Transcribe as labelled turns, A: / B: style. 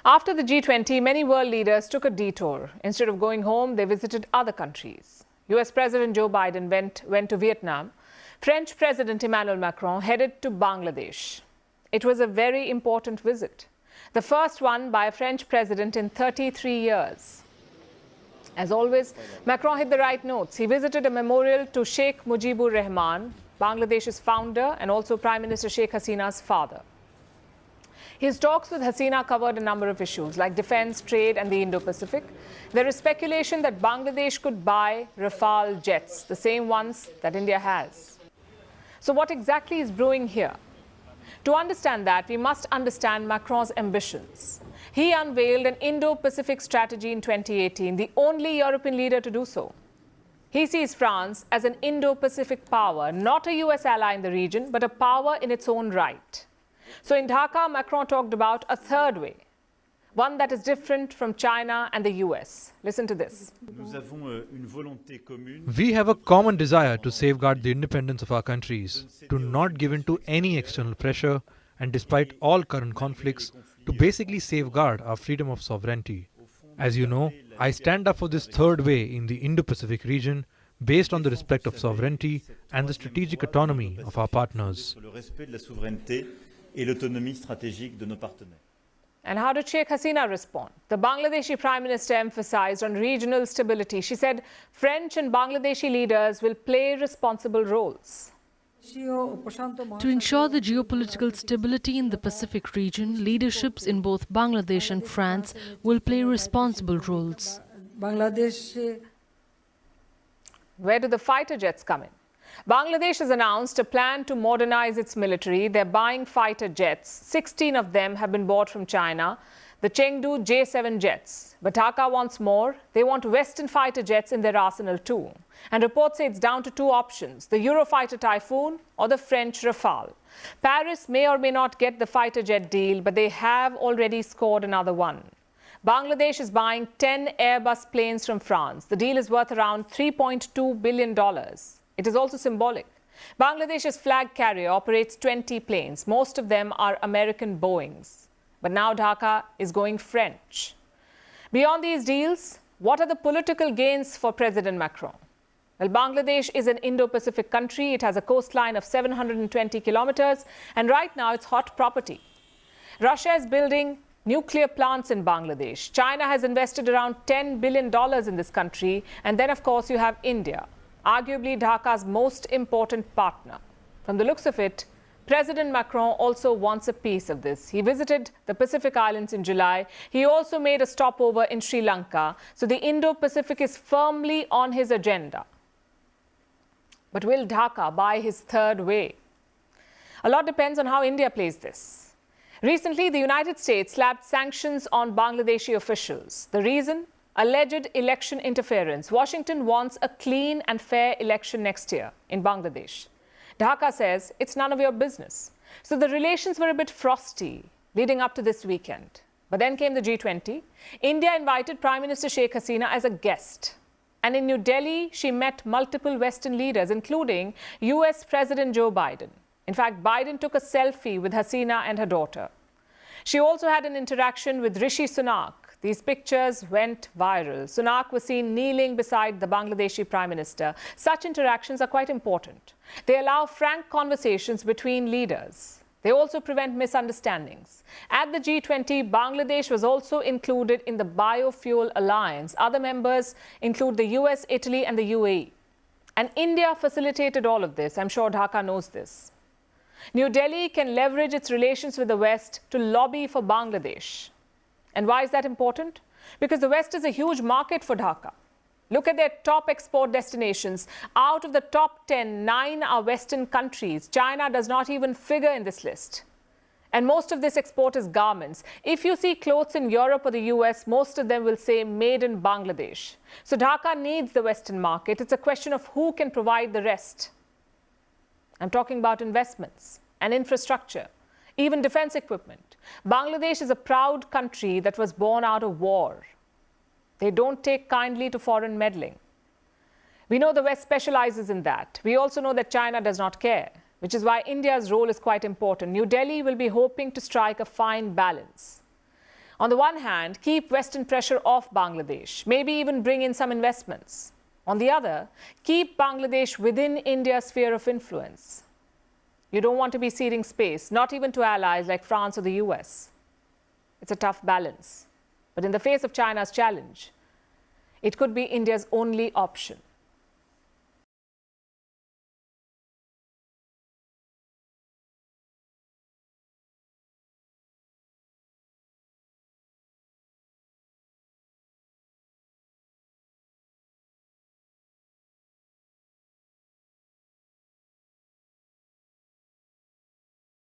A: After the G20, many world leaders took a detour. Instead of going home, they visited other countries. US President Joe Biden went to Vietnam. French President Emmanuel Macron headed to Bangladesh. It was a very important visit, the first one by a French president in 33 years. As always, Macron hit the right notes. He visited a memorial to Sheikh Mujibur Rahman, Bangladesh's founder, and also Prime Minister Sheikh Hasina's father. His talks with Hasina covered a number of issues like defense, trade, and the Indo-Pacific. There is speculation that Bangladesh could buy Rafale jets, the same ones that India has. So what exactly is brewing here? To understand that, we must understand Macron's ambitions. He unveiled an Indo-Pacific strategy in 2018, the only European leader to do so. He sees France as an Indo-Pacific power, not a US ally in the region, but a power in its own right. So in Dhaka, Macron talked about a third way, one that is different from China and the US. Listen to this.
B: We have a common desire to safeguard the independence of our countries, to not give in to any external pressure, and despite all current conflicts, to basically safeguard our freedom of sovereignty. As you know, I stand up for this third way in the Indo-Pacific region, based on the respect of sovereignty and the strategic autonomy of our partners.
A: And how did Sheikh Hasina respond? The Bangladeshi Prime Minister emphasized on regional stability. She said French and Bangladeshi leaders will play responsible roles.
C: To ensure the geopolitical stability in the Pacific region, leaderships in both Bangladesh and France will play responsible roles.
A: Where do the fighter jets come in? Bangladesh has announced a plan to modernize its military. They're buying fighter jets. 16 of them have been bought from China, the Chengdu J-7 jets. But Dhaka wants more. They want Western fighter jets in their arsenal too. And reports say it's down to two options, the Eurofighter Typhoon or the French Rafale. Paris may or may not get the fighter jet deal, but they have already scored another one. Bangladesh is buying 10 Airbus planes from France. The deal is worth around $3.2 billion. It is also symbolic. Bangladesh's flag carrier operates 20 planes. Most of them are American Boeings. But now Dhaka is going French. Beyond these deals, what are the political gains for President Macron? Well, Bangladesh is an Indo-Pacific country. It has a coastline of 720 kilometers, and right now it's hot property. Russia is building nuclear plants in Bangladesh. China has invested around $10 billion in this country. And then, of course, you have India, arguably Dhaka's most important partner. From the looks of it, President Macron also wants a piece of this. He visited the Pacific Islands in July. He also made a stopover in Sri Lanka. So the Indo-Pacific is firmly on his agenda. But will Dhaka buy his third way? A lot depends on how India plays this. Recently, the United States slapped sanctions on Bangladeshi officials. The reason? Alleged election interference. Washington wants a clean and fair election next year in Bangladesh. Dhaka says it's none of your business. So the relations were a bit frosty leading up to this weekend. But then came the G20. India invited Prime Minister Sheikh Hasina as a guest. And in New Delhi, she met multiple Western leaders, including US President Joe Biden. In fact, Biden took a selfie with Hasina and her daughter. She also had an interaction with Rishi Sunak. These pictures went viral. Sunak was seen kneeling beside the Bangladeshi Prime Minister. Such interactions are quite important. They allow frank conversations between leaders. They also prevent misunderstandings. At the G20, Bangladesh was also included in the Biofuel Alliance. Other members include the US, Italy, and the UAE. And India facilitated all of this. I'm sure Dhaka knows this. New Delhi can leverage its relations with the West to lobby for Bangladesh. And why is that important? Because the West is a huge market for Dhaka. Look at their top export destinations. Out of the top 10, 9 are Western countries. China does not even figure in this list. And most of this export is garments. If you see clothes in Europe or the US, most of them will say made in Bangladesh. So Dhaka needs the Western market. It's a question of who can provide the rest. I'm talking about investments and infrastructure, even defense equipment. Bangladesh is a proud country that was born out of war. They don't take kindly to foreign meddling. We know the West specializes in that. We also know that China does not care, which is why India's role is quite important. New Delhi will be hoping to strike a fine balance. On the one hand, keep Western pressure off Bangladesh, maybe even bring in some investments. On the other, keep Bangladesh within India's sphere of influence. You don't want to be ceding space, not even to allies like France or the US. It's a tough balance. But in the face of China's challenge, it could be India's only option.